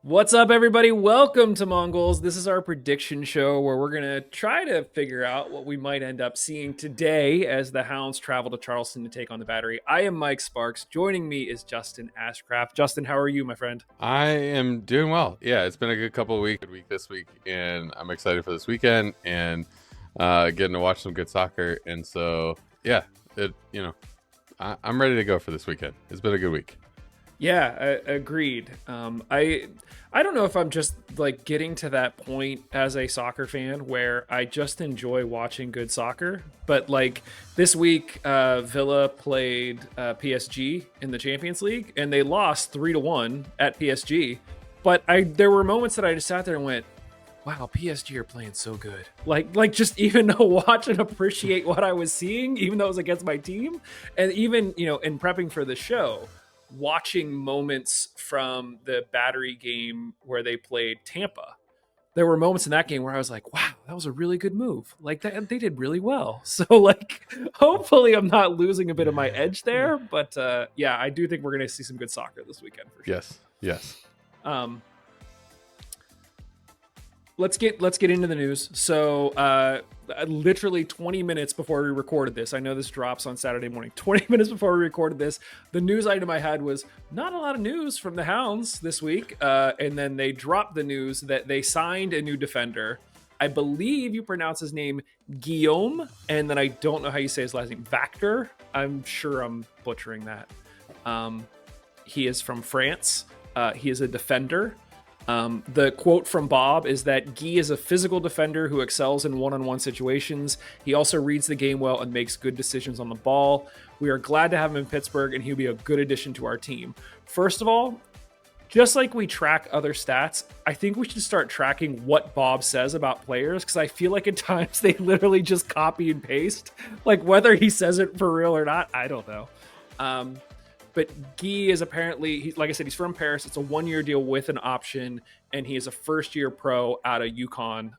What's up, everybody? Welcome to Mongols. This is our prediction show where we're going to try to figure out what we might end up seeing today as the Hounds travel to Charleston to take on the Battery. I am Mike Sparks. Joining me is Justin Ashcraft. Justin, how are you, my friend? I am doing well. Yeah, it's been a good couple of weeks, good week this week, and I'm excited for this weekend and getting to watch some good soccer. And so, yeah, I'm ready to go for this weekend. It's been a good week. Yeah, agreed. I don't know if I'm just like getting to that point as a soccer fan where I just enjoy watching good soccer. But like this week, Villa played PSG in the Champions League, and they lost 3-1 at PSG. But I there were moments that I just sat there and went, "Wow, PSG are playing so good." Like just even to watch and appreciate what I was seeing, even though it was against my team, and even in prepping for the show watching moments from the Battery game where they played Tampa. There were moments in that game where I was like, wow, that was a really good move. Like that, they did really well. So like, hopefully I'm not losing a bit of my edge there, but yeah, I do think we're going to see some good soccer this weekend for sure. Yes, yes. Um, let's get into the news. So, literally 20 minutes before we recorded this, I know this drops on Saturday morning. 20 minutes before we recorded this, the news item I had was not a lot of news from the Hounds this week, and then they dropped the news that they signed a new defender. I believe you pronounce his name Guillaume, and then I don't know how you say his last name, Vactor. I'm sure I'm butchering that. Um, he is from France. He is a defender. The quote from Bob is that Guy is a physical defender who excels in one-on-one situations. He also reads the game well and makes good decisions on the ball. We are glad to have him in Pittsburgh, and he'll be a good addition to our team. First of all, just like we track other stats, I think we should start tracking what Bob says about players, because I feel like at times they literally just copy and paste. Like whether he says it for real or not, I don't know. Um, but Guy is apparently, like I said, he's from Paris. It's a 1-year deal with an option, and he is a first-year pro out of UConn.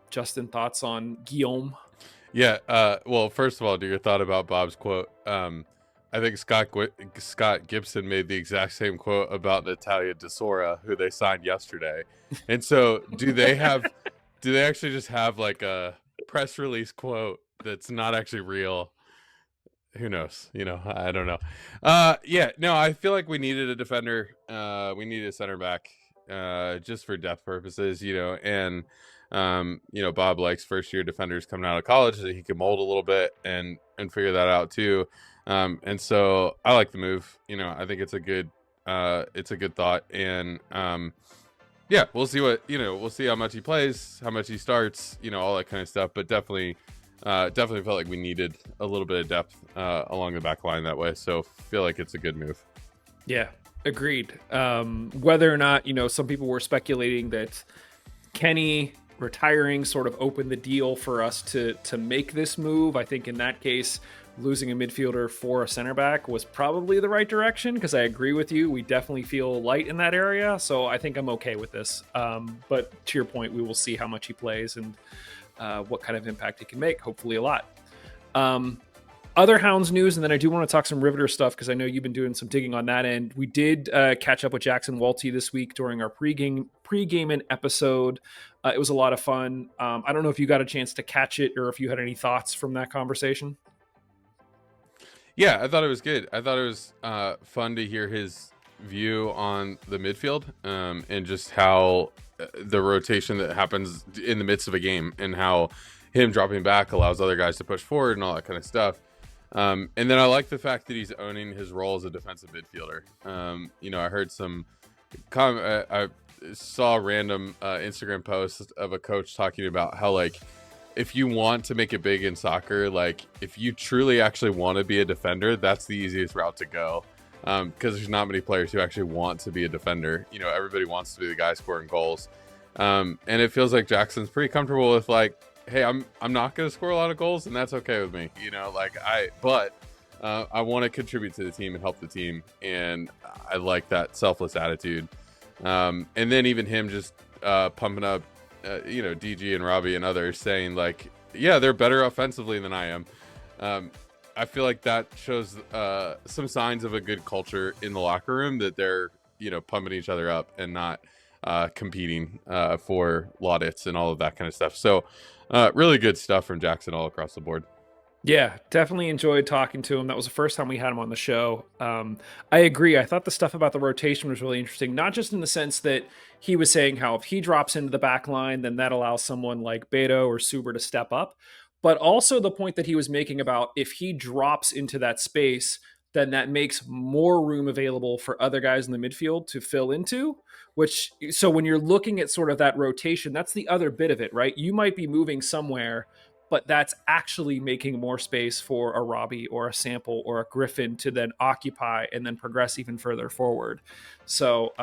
Justin, thoughts on Guillaume? Yeah. Well, first of all, do your thought about Bob's quote. I think Scott Gibson made the exact same quote about Natalia Desora, who they signed yesterday. And so, do they actually just have like a press release quote that's not actually real? Who knows? I don't know. Yeah, no, I feel like we needed a defender. We needed a center back, just for depth purposes, and Bob likes first year defenders coming out of college that he can mold a little bit and figure that out too. And so I like the move. I think it's a good thought. And yeah, we'll see we'll see how much he plays, how much he starts, all that kind of stuff. But definitely felt like we needed a little bit of depth along the back line that way. So feel like it's a good move. Yeah, agreed. Whether or not, some people were speculating that Kenny retiring sort of opened the deal for us to make this move. I think in that case, losing a midfielder for a center back was probably the right direction, because I agree with you. We definitely feel light in that area. So I think I'm okay with this. But to your point, we will see how much he plays and what kind of impact he can make. Hopefully a lot. Other Hounds news, and then I do want to talk some Riveter stuff, because I know you've been doing some digging on that end. We did catch up with Jackson Walty this week during our pregame episode. It was a lot of fun. I don't know if you got a chance to catch it or if you had any thoughts from that conversation. Yeah, I thought it was good. I thought it was fun to hear his view on the midfield, and just how the rotation that happens in the midst of a game, and how him dropping back allows other guys to push forward and all that kind of stuff. And then I like the fact that he's owning his role as a defensive midfielder. I heard I saw a random Instagram post of a coach talking about how, like, if you want to make it big in soccer, like if you truly actually want to be a defender, that's the easiest route to go. Because there's not many players who actually want to be a defender. Everybody wants to be the guy scoring goals. And it feels like Jackson's pretty comfortable with, like, hey, I'm not going to score a lot of goals, and that's okay with me. I want to contribute to the team and help the team, and I like that selfless attitude. And then even him just pumping up, DG and Robbie and others, saying like, yeah, they're better offensively than I am. I feel like that shows some signs of a good culture in the locker room, that they're pumping each other up and not competing for laudits and all of that kind of stuff. So really good stuff from Jackson all across the board. Yeah, definitely enjoyed talking to him. That was the first time we had him on the show. I agree. I thought the stuff about the rotation was really interesting, not just in the sense that he was saying how if he drops into the back line, then that allows someone like Beto or Suber to step up, but also the point that he was making about if he drops into that space, then that makes more room available for other guys in the midfield to fill into. Which, so when you're looking at sort of that rotation, that's the other bit of it, right? You might be moving somewhere, but that's actually making more space for a Robbie or a Sample or a Griffin to then occupy and then progress even further forward. So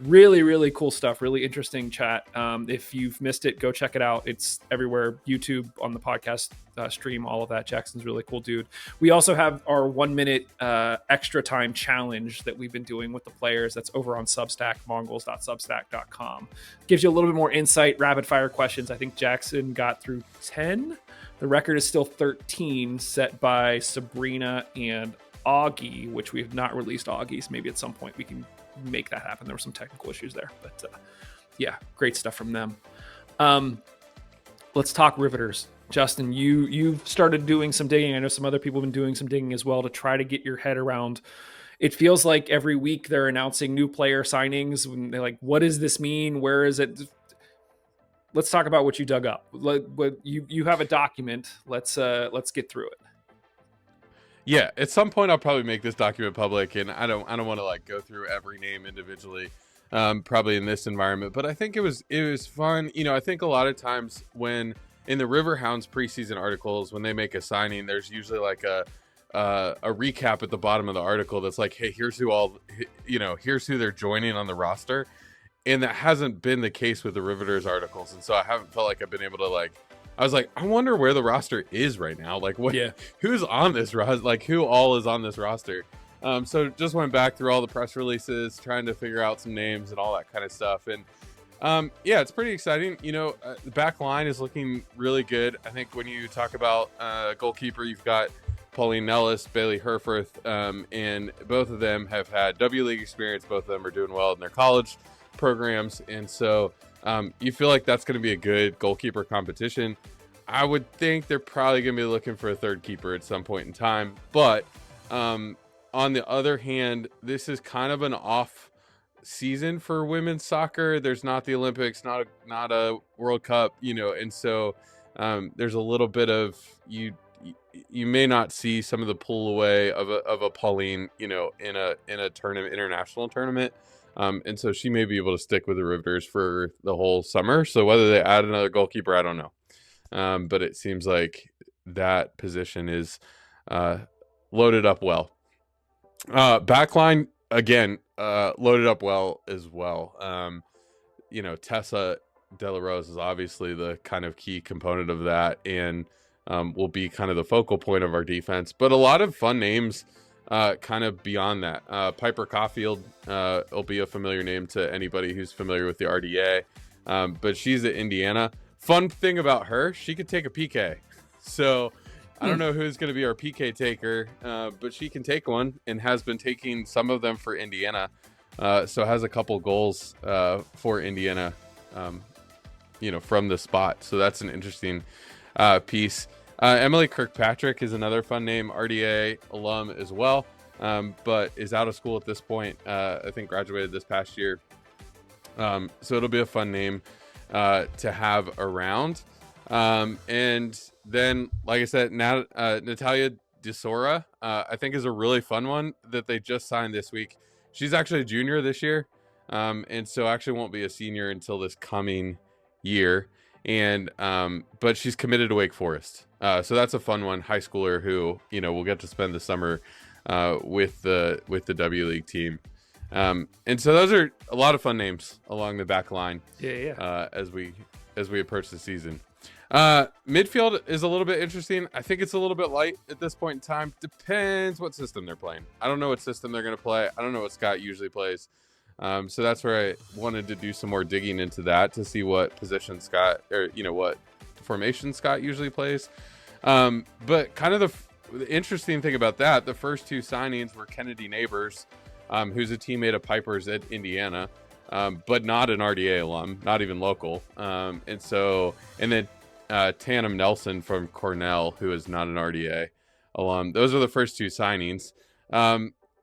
really, really cool stuff. Really interesting chat. If you've missed it, go check it out. It's everywhere, YouTube, on the podcast stream, all of that. Jackson's really cool dude. We also have our 1 minute extra time challenge that we've been doing with the players. That's over on Substack, mongols.substack.com. Gives you a little bit more insight, rapid fire questions. I think Jackson got through 10. The record is still 13, set by Sabrina and Augie, which we have not released Augie's. Maybe at some point we can make that happen. There were some technical issues there, but yeah, great stuff from them. Let's talk Riveters. Justin, you've started doing some digging. I know some other people have been doing some digging as well to try to get your head around. It feels like every week they're announcing new player signings. When they're like, what does this mean? Where is it? Let's talk about what you dug up. You have a document. Let's get through it. Yeah, at some point I'll probably make this document public, and I don't want to like go through every name individually, probably in this environment. But I think it was fun. You know, I think a lot of times when in the Riverhounds preseason articles, when they make a signing, there's usually like a recap at the bottom of the article that's like, hey, here's who they're joining on the roster. And that hasn't been the case with the Riveters articles. And so I haven't felt like I've been able to I was like, I wonder where the roster is right now. Like who's on this roster? Like who all is on this roster? So just went back through all the press releases, trying to figure out some names and all that kind of stuff. And yeah, it's pretty exciting. You know, the back line is looking really good. I think when you talk about goalkeeper, you've got Pauline Nellis, Bailey Herforth, and both of them have had W League experience. Both of them are doing well in their college programs, and so you feel like that's going to be a good goalkeeper competition. I would think they're probably going to be looking for a third keeper at some point in time, but on the other hand, this is kind of an off season for women's soccer. There's not the Olympics, not a World Cup, you know, and so there's a little bit of you may not see some of the pull away of a Pauline, you know, in a tournament, international tournament. And so she may be able to stick with the Riveters for the whole summer. So whether they add another goalkeeper, I don't know. But it seems like that position is loaded up well. Backline, again, loaded up well as well. You know, Tessa De La Rose is obviously the kind of key component of that, and will be kind of the focal point of our defense. But a lot of fun names kind of beyond that. Piper Caulfield will be a familiar name to anybody who's familiar with the RDA, but she's at Indiana. Fun thing about her, she could take a PK. So I don't know who's going to be our PK taker, but she can take one and has been taking some of them for Indiana. So has a couple goals for Indiana, you know, from the spot. So that's an interesting piece. Emily Kirkpatrick is another fun name, RDA alum as well, but is out of school at this point. I think graduated this past year. So it'll be a fun name to have around. And then, like I said, now Natalia DeSora, I think is a really fun one that they just signed this week. She's actually a junior this year, and so actually won't be a senior until this coming year. And but she's committed to Wake Forest, so that's a fun one. High schooler who, you know, will get to spend the summer with the W League team. And so those are a lot of fun names along the back line. As we approach the season. Midfield is a little bit interesting. I think it's a little bit light at this point in time. Depends what system they're playing. I don't know what system they're going to play. I don't know what Scott usually plays. So that's where I wanted to do some more digging into that to see what position Scott, or, you know, what formation Scott usually plays. But kind of the interesting thing about that, the first two signings were Kennedy Neighbors, who's a teammate of Piper's at Indiana. but not an RDA alum, not even local. And then Tatum Nelson from Cornell, who is not an RDA alum. Those are the first two signings.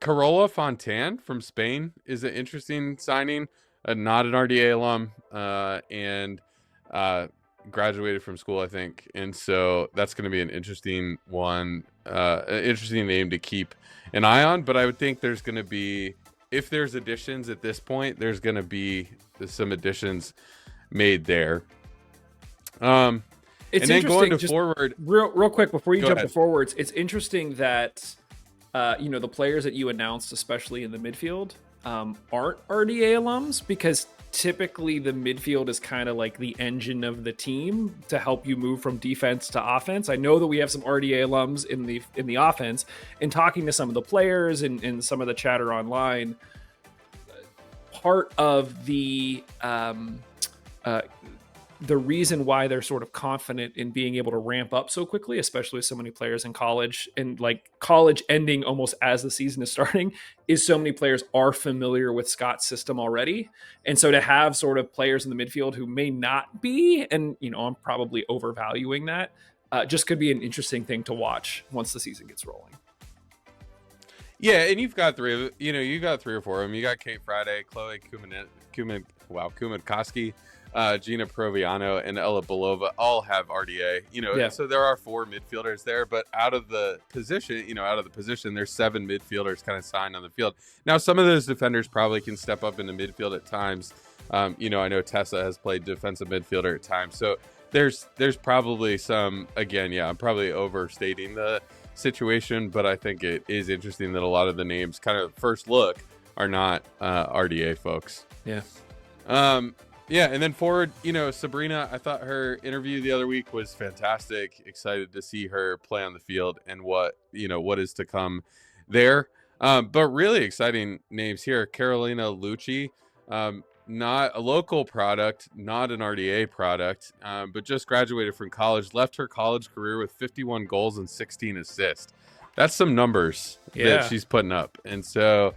Carola Fontan from Spain is an interesting signing, not an RDA alum, and graduated from school, I think. And so that's going to be an interesting one, an interesting name to keep an eye on. But I would think there's going to be, if there's additions at this point, there's going to be some additions made there. It's and then interesting. going to forward, real quick before you jump ahead. to forwards, it's interesting that the players that you announced, especially in the midfield, aren't RDA alums, because typically the midfield is kind of like the engine of the team to help you move from defense to offense. I know that we have some RDA alums in the offense, and talking to some of the players and some of the chatter online, part of the reason why they're sort of confident in being able to ramp up so quickly, especially with so many players in college, and like college ending almost as the season is starting, is so many players are familiar with Scott's system already. And so to have sort of players in the midfield who may not be, and I'm probably overvaluing that, just could be an interesting thing to watch once the season gets rolling. Yeah, and you've got three or four of them. You got Kate Friday, Chloe Kumakoski, Gina Proviano, and Ella Belova all have RDA. So there are four midfielders there, but out of the position, there's seven midfielders kind of signed on the field. Now, some of those defenders probably can step up into midfield at times. I know Tessa has played defensive midfielder at times, so there's probably some. Again, yeah, I'm probably overstating the situation, but I think it is interesting that a lot of the names, kind of first look, are not RDA folks. Yeah. Yeah, and then forward, Sabrina, I thought her interview the other week was fantastic. Excited to see her play on the field and what is to come there. But really exciting names here. Carolina Lucci, not a local product, not an RDA product, but just graduated from college, left her college career with 51 goals and 16 assists. That's some numbers that she's putting up. And so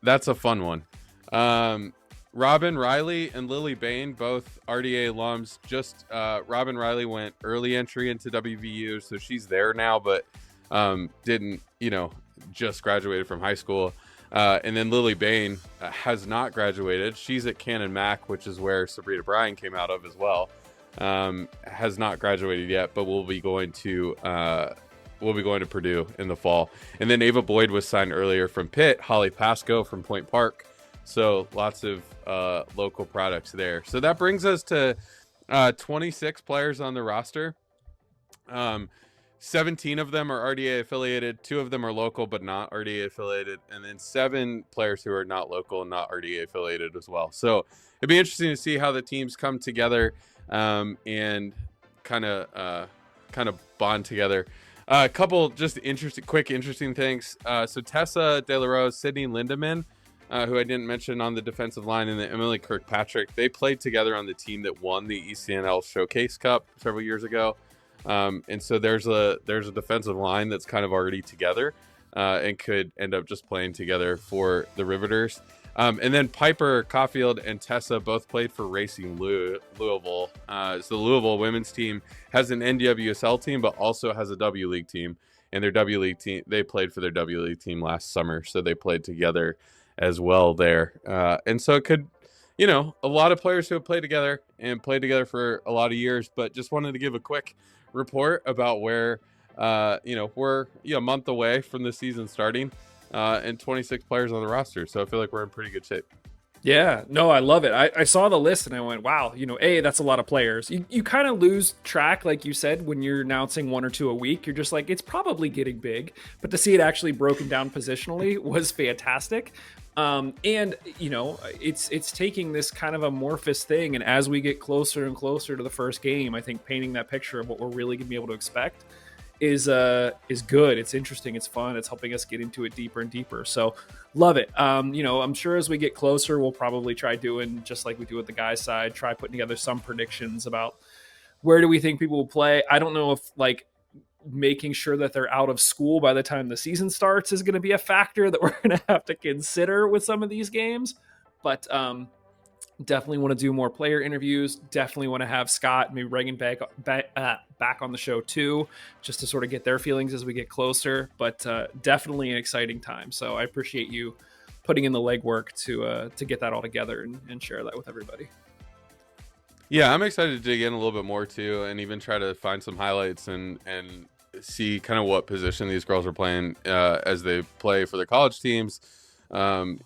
that's a fun one. Robin Riley and Lily Bain, both RDA alums. Just Robin Riley went early entry into WVU, so she's there now, but didn't, just graduated from high school. And then Lily Bain has not graduated. She's at Canon Mac, which is where Sabrina Bryan came out of as well. Has not graduated yet, but will be going to Purdue in the fall. And then Ava Boyd was signed earlier from Pitt. Holly Pasco from Point Park. So lots of local products there. So that brings us to 26 players on the roster. 17 of them are RDA affiliated. 2 of them are local but not RDA affiliated. And then 7 players who are not local and not RDA affiliated as well. So it'd be interesting to see how the teams come together and kind of bond together. A couple just interesting things. So Tessa De La Rose, Sydney Lindemann, who I didn't mention on the defensive line, and then Emily Kirkpatrick. They played together on the team that won the ECNL Showcase Cup several years ago. And so there's a defensive line that's kind of already together and could end up just playing together for the Riveters. And then Piper Caulfield and Tessa both played for Racing Louisville. So the Louisville women's team has an NWSL team, but also has a W League team. And their W League team, they played for their W League team last summer, so they played together as well there. And so it could, a lot of players who have played together for a lot of years, but just wanted to give a quick report about where, we're a month away from the season starting and 26 players on the roster. So I feel like we're in pretty good shape. Yeah, no, I love it. I saw the list and I went, wow, that's a lot of players. You kind of lose track, like you said, when you're announcing 1 or 2 a week. You're just like, it's probably getting big. But to see it actually broken down positionally was fantastic. And it's taking this kind of amorphous thing, and as we get closer and closer to the first game, I think painting that picture of what we're really gonna be able to expect is good. It's interesting, it's fun, it's helping us get into it deeper and deeper. So love it. I'm sure as we get closer, we'll probably try doing just like we do with the guys side, try putting together some predictions about where do we think people will play. I don't know if making sure that they're out of school by the time the season starts is going to be a factor that we're going to have to consider with some of these games. But Definitely want to do more player interviews. Definitely want to have Scott, maybe Reagan back on the show too, just to sort of get their feelings as we get closer. But definitely an exciting time. So I appreciate you putting in the legwork to get that all together and share that with everybody. Yeah, I'm excited to dig in a little bit more too, and even try to find some highlights and see kind of what position these girls are playing as they play for their college teams.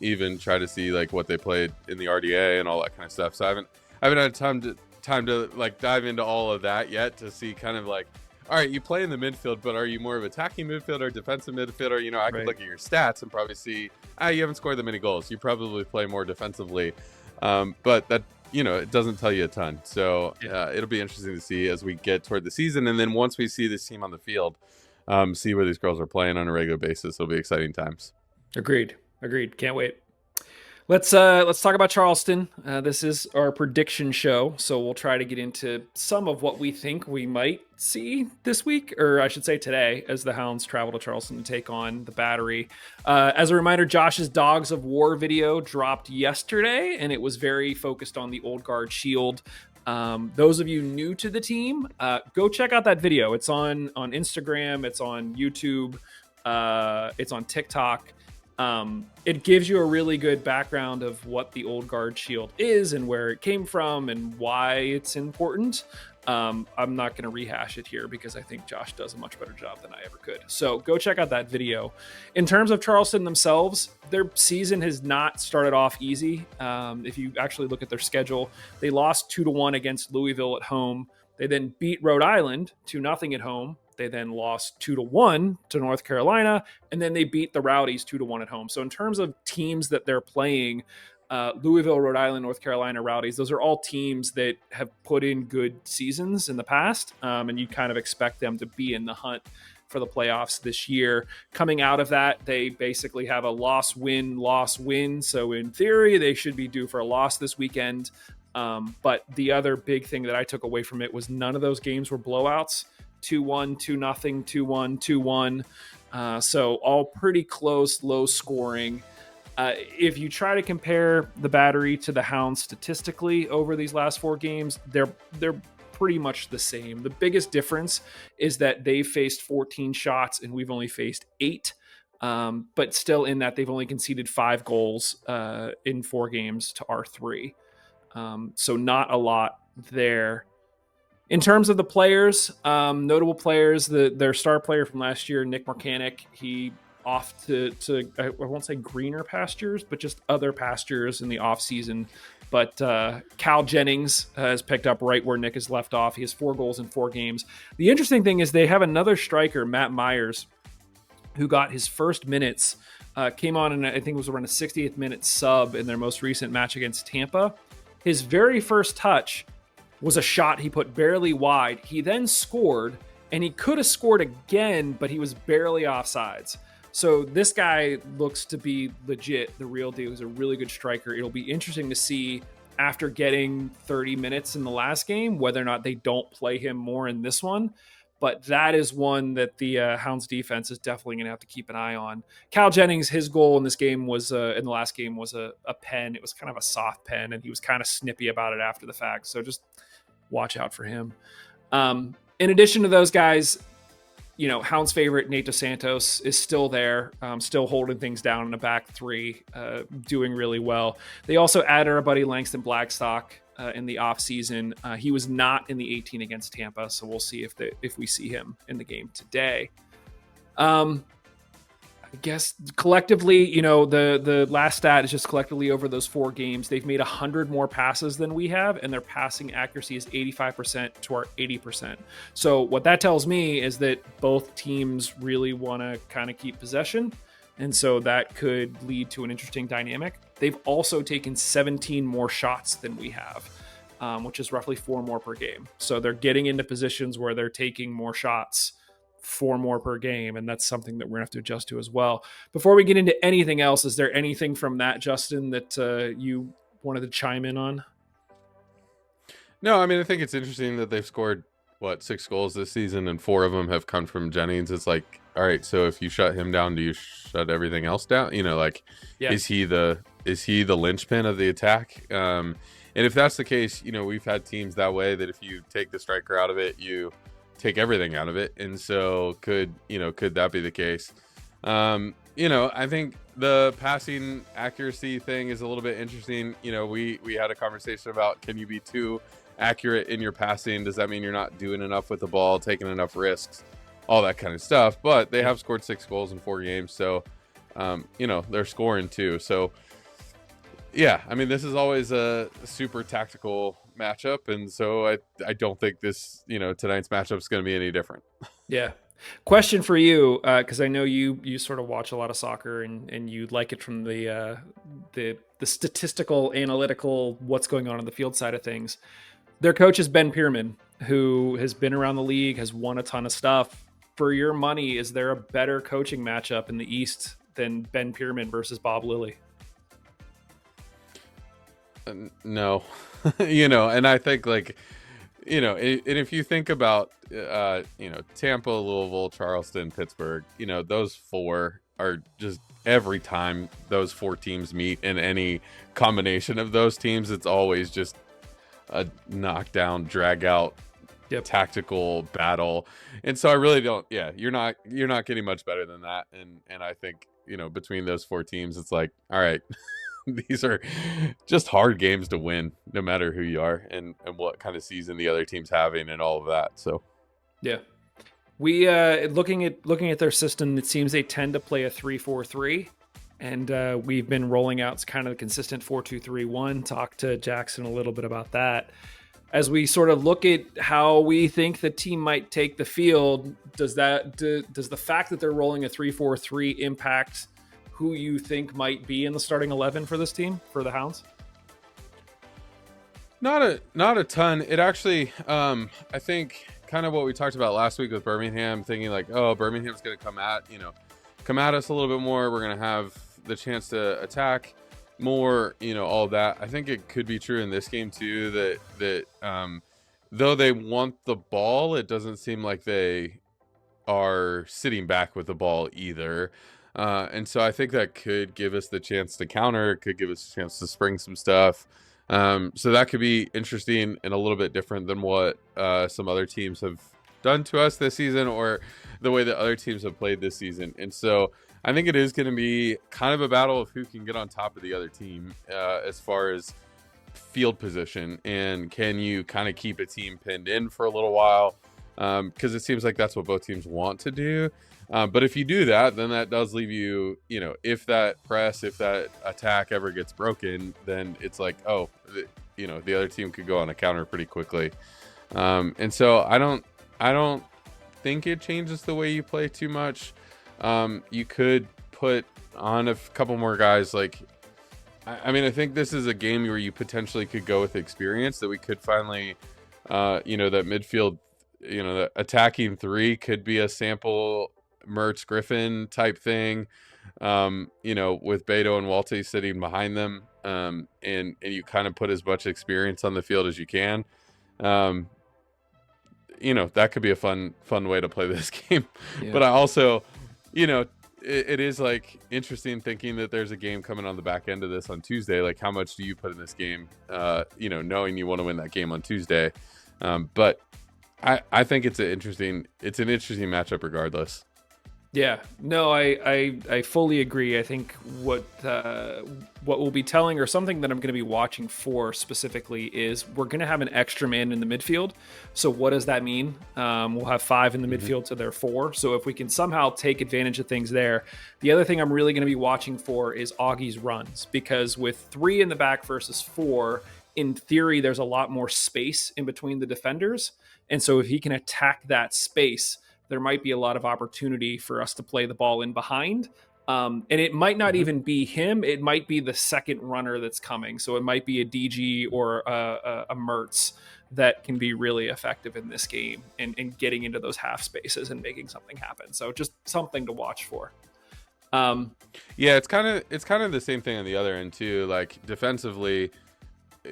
Even try to see like what they played in the RDA and all that kind of stuff. So I haven't had time to like dive into all of that yet to see kind of like, all right, you play in the midfield, but are you more of attacking midfielder or defensive midfielder? You know, I could look at your stats and probably see, you haven't scored that many goals. You probably play more defensively. But that, you know, it doesn't tell you a ton. So it'll be interesting to see as we get toward the season. And then once we see this team on the field, see where these girls are playing on a regular basis, it'll be exciting times. Agreed. Can't wait. Let's talk about Charleston. This is our prediction show, so we'll try to get into some of what we think we might see this week, or I should say today, as the Hounds travel to Charleston to take on the Battery. As a reminder, Josh's Dogs of War video dropped yesterday, and it was very focused on the Old Guard Shield. Those of you new to the team, go check out that video. It's on Instagram, it's on YouTube, it's on TikTok. It gives you a really good background of what the Old Guard Shield is and where it came from and why it's important. I'm not going to rehash it here because I think Josh does a much better job than I ever could. So go check out that video. In terms of Charleston themselves, their season has not started off easy. If you actually look at their schedule, they lost 2-1 against Louisville at home. They then beat Rhode Island 2-0 at home. They then lost 2-1 to North Carolina, and then they beat the Rowdies 2-1 at home. So in terms of teams that they're playing, Louisville, Rhode Island, North Carolina, Rowdies, those are all teams that have put in good seasons in the past, and you kind of expect them to be in the hunt for the playoffs this year. Coming out of that, they basically have a loss-win. So in theory, they should be due for a loss this weekend. But the other big thing that I took away from it was none of those games were blowouts. 2-1, 2-0, 2-1, 2-1. So all pretty close, low scoring. If you try to compare the Battery to the Hounds statistically over these last 4 games, they're pretty much the same. The biggest difference is that they've faced 14 shots and we've only faced 8. But still in that they've only conceded 5 goals in 4 games to our 3. So not a lot there. In terms of the players, notable players, their star player from last year, Nick Mechanic, he off to I won't say greener pastures, but just other pastures in the off season. But Cal Jennings has picked up right where Nick has left off. He has 4 goals in 4 games. The interesting thing is they have another striker, Matt Myers, who got his first minutes, came on and I think it was around a 60th minute sub in their most recent match against Tampa. His very first touch was a shot he put barely wide. He then scored, and he could have scored again, but he was barely offsides. So this guy looks to be legit, the real deal. He's a really good striker. It'll be interesting to see after getting 30 minutes in the last game, whether or not they don't play him more in this one. But that is one that the Hounds defense is definitely going to have to keep an eye on. Cal Jennings, his goal in this game was, in the last game, was a pen. It was kind of a soft pen, and he was kind of snippy about it after the fact. So just watch out for him. In addition to those guys, you know, Hounds favorite Nate DeSantos is still there, still holding things down in the back 3, doing really well. They also added our buddy Langston Blackstock in the offseason. He was not in the 18 against Tampa, so we'll see if we see him in the game today. I guess collectively, you know, the last stat is just collectively over those 4 games, they've made 100 more passes than we have, and their passing accuracy is 85% to our 80%. So what that tells me is that both teams really want to kind of keep possession, and so that could lead to an interesting dynamic. They've also taken 17 more shots than we have, which is roughly 4 more per game. So they're getting into positions where they're taking more shots, 4 more per game, and that's something that we're gonna have to adjust to as well. Before we get into anything else, is there anything from that, Justin, that you wanted to chime in on? No, I mean, I think it's interesting that they've scored 6 goals this season, and 4 of them have come from Jennings. It's like, all right, so if you shut him down, do you shut everything else down? You know, like, is he the linchpin of the attack? And if that's the case, we've had teams that way, that if you take the striker out of it, you take everything out of it. And so could that be the case? I think the passing accuracy thing is a little bit interesting. We had a conversation about, can you be too accurate in your passing? Does that mean you're not doing enough with the ball, taking enough risks, all that kind of stuff? But they have scored 6 goals in 4 games, so they're scoring too. So yeah, I mean, this is always a super tactical matchup, and so I don't think this tonight's matchup is going to be any different. Yeah. Question for you, because I know you sort of watch a lot of soccer and you like it from the statistical, analytical, what's going on the field side of things. Their coach is Ben Pierman, who has been around the league, has won a ton of stuff. For your money, is there a better coaching matchup in the East than Ben Pierman versus Bob Lilly? No, and I think and if you think about, Tampa, Louisville, Charleston, Pittsburgh, those 4 are just, every time those 4 teams meet in any combination of those teams, it's always just a knockdown, drag out, tactical battle. And so I really don't, you're not getting much better than that. And I think, between those 4 teams, it's like, all right, these are just hard games to win, no matter who you are and what kind of season the other team's having and all of that. So yeah, we looking at their system, it seems they tend to play a 3-4-3, and we've been rolling out kind of the consistent 4-2-3-1. Talk to Jackson a little bit about that as we sort of look at how we think the team might take the field. Does the fact that they're rolling a 3-4-3 impact who you think might be in the starting 11 for this team, for the Hounds? Not a ton. It actually, I think kind of what we talked about last week with Birmingham, thinking like, oh, Birmingham's going to come at us a little bit more. We're going to have the chance to attack more, all of that. I think it could be true in this game too, that though they want the ball, it doesn't seem like they are sitting back with the ball either. And so I think that could give us the chance to counter, could give us a chance to spring some stuff. So that could be interesting and a little bit different than what some other teams have done to us this season, or the way that other teams have played this season. And so I think it is going to be kind of a battle of who can get on top of the other team as far as field position, and can you kind of keep a team pinned in for a little while, because it seems like that's what both teams want to do. But if you do that, then that does leave you, if that attack ever gets broken, then it's like, oh, the other team could go on a counter pretty quickly. And so I don't think it changes the way you play too much. You could put on a couple more guys. Like, I think this is a game where you potentially could go with experience, that we could finally, that midfield, the attacking 3 could be a sample Mertz Griffin type thing, with Beto and Walte sitting behind them, and you kind of put as much experience on the field as you can. That could be a fun way to play this game. Yeah. But I also, it is like interesting thinking that there's a game coming on the back end of this on Tuesday. Like, how much do you put in this game, knowing you want to win that game on Tuesday? But I think it's an interesting matchup regardless. Yeah, no, I fully agree. I think what we'll be telling, or something that I'm going to be watching for specifically, is we're going to have an extra man in the midfield. So what does that mean? We'll have 5 in the midfield to their 4. So if we can somehow take advantage of things there. The other thing I'm really going to be watching for is Augie's runs, because with 3 in the back versus 4, in theory, there's a lot more space in between the defenders. And so if he can attack that space, there might be a lot of opportunity for us to play the ball in behind. And it might not even be him. It might be the second runner that's coming. So it might be a DG or a Mertz that can be really effective in this game and getting into those half spaces and making something happen. So just something to watch for. Yeah, it's kind of the same thing on the other end too. Like, defensively,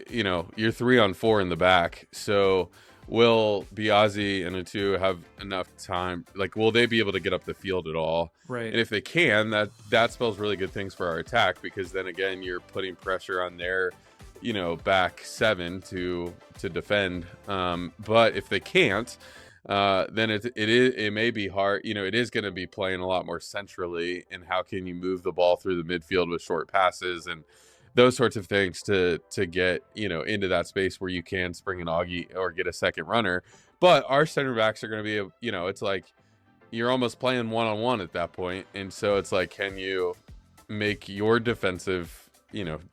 you're 3-on-4 in the back. So will Biazzi and Atu have enough time? Like, will they be able to get up the field at all? Right. And if they can, that spells really good things for our attack, because then again, you're putting pressure on their back 7 to defend. But if they can't, then it may be hard. It is going to be playing a lot more centrally, and how can you move the ball through the midfield with short passes and those sorts of things to get into that space where you can spring an Augie or get a second runner. But our center backs are going to be it's like you're almost playing one-on-one at that point, and so it's like, can you make your defensive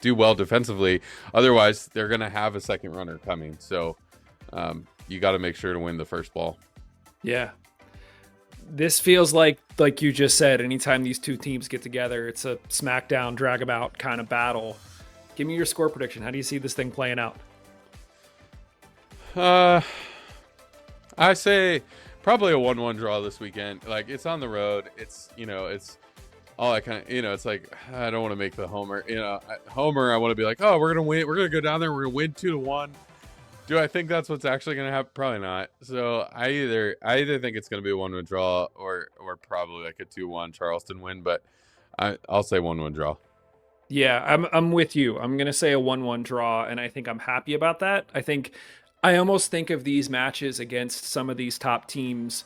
do well defensively? Otherwise they're going to have a second runner coming, so you got to make sure to win the first ball. Yeah, this feels like you just said, anytime these two teams get together, it's a smackdown, drag 'em out kind of battle. Give me your score prediction. How do you see this thing playing out? I say probably a 1-1 draw this weekend. Like, it's on the road. It's all I kind of, it's like, I don't want to make the homer. I want to be like, oh, we're going to win. We're going to go down there. We're going to win 2-1. Do I think that's what's actually going to happen? Probably not. So I either think it's going to be a 1-1 draw or probably like a 2-1 Charleston win, but I'll say 1-1 draw. Yeah, I'm with you. I'm going to say a 1-1 draw, and I think I'm happy about that. I almost think of these matches against some of these top teams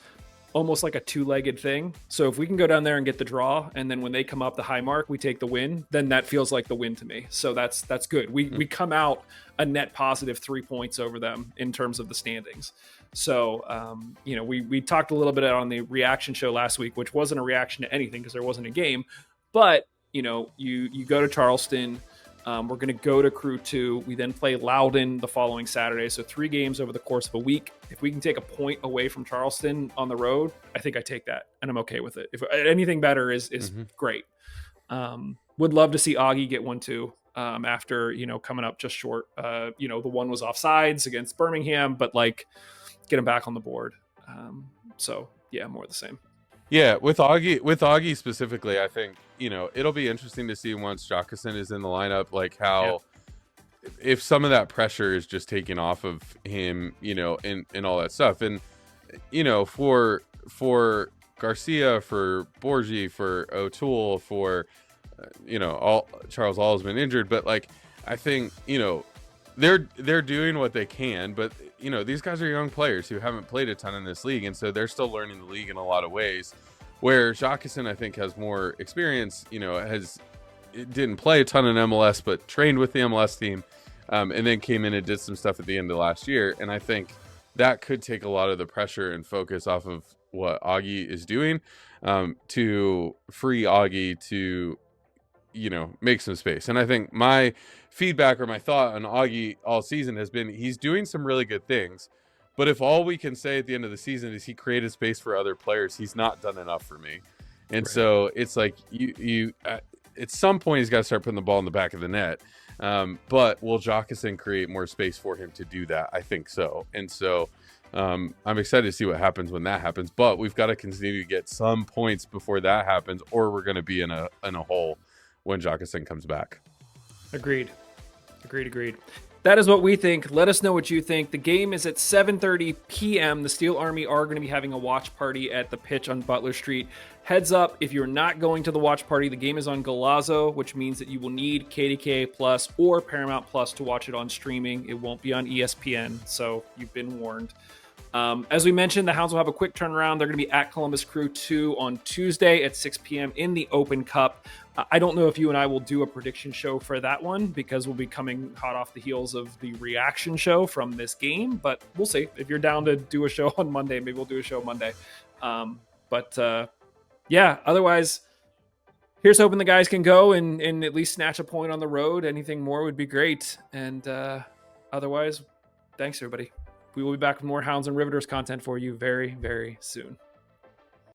almost like a two-legged thing. So if we can go down there and get the draw, and then when they come up the high mark, we take the win, then that feels like the win to me. So that's good. We come out a net positive 3 points over them in terms of the standings. So, we talked a little bit on the reaction show last week, which wasn't a reaction to anything because there wasn't a game, but you go to Charleston. We're going to go to Crew 2. We then play Loudoun the following Saturday. So 3 games over the course of a week. If we can take a point away from Charleston on the road, I think I take that, and I'm okay with it. If anything better is great. Would love to see Augie get 1 too. After, coming up just short. The one was offsides against Birmingham, but get him back on the board. So yeah, more of the same. Yeah, with Augie specifically, I think, it'll be interesting to see once Jockerson is in the lineup, like how, if some of that pressure is just taken off of him, and all that stuff. And, for Garcia, for Borgi, for O'Toole, for, Charles All has been injured, but I think, they're doing what they can, but these guys are young players who haven't played a ton in this league, and so they're still learning the league in a lot of ways. Where Jockerson, I think, has more experience. Didn't play a ton in MLS, but trained with the MLS team, and then came in and did some stuff at the end of last year. And I think that could take a lot of the pressure and focus off of what Augie is doing, to free Augie to make some space. And I think my feedback or my thought on Augie all season has been he's doing some really good things, but if all we can say at the end of the season is he created space for other players, he's not done enough for me. And right. So it's like you at some point he's got to start putting the ball in the back of the net. But will Jockerson create more space for him to do that? I think so. And so I'm excited to see what happens when that happens, but we've got to continue to get some points before that happens, or we're going to be in a hole when Jockerson comes back. Agreed. That is what we think. Let us know what you think. The game is at 7:30 p.m. The Steel Army are going to be having a watch party at the pitch on Butler Street. Heads up, if you're not going to the watch party, the game is on Golazo, which means that you will need KDK Plus or Paramount Plus to watch it on streaming. It won't be on ESPN, so you've been warned. As we mentioned, the Hounds will have a quick turnaround. They're going to be at Columbus Crew 2 on Tuesday at 6 p.m. in the Open Cup. I don't know if you and I will do a prediction show for that one because we'll be coming hot off the heels of the reaction show from this game, but we'll see. If you're down to do a show on Monday, maybe we'll do a show Monday. Otherwise, here's hoping the guys can go and at least snatch a point on the road. Anything more would be great. And otherwise, thanks, everybody. We will be back with more Hounds and Riveters content for you very, very soon.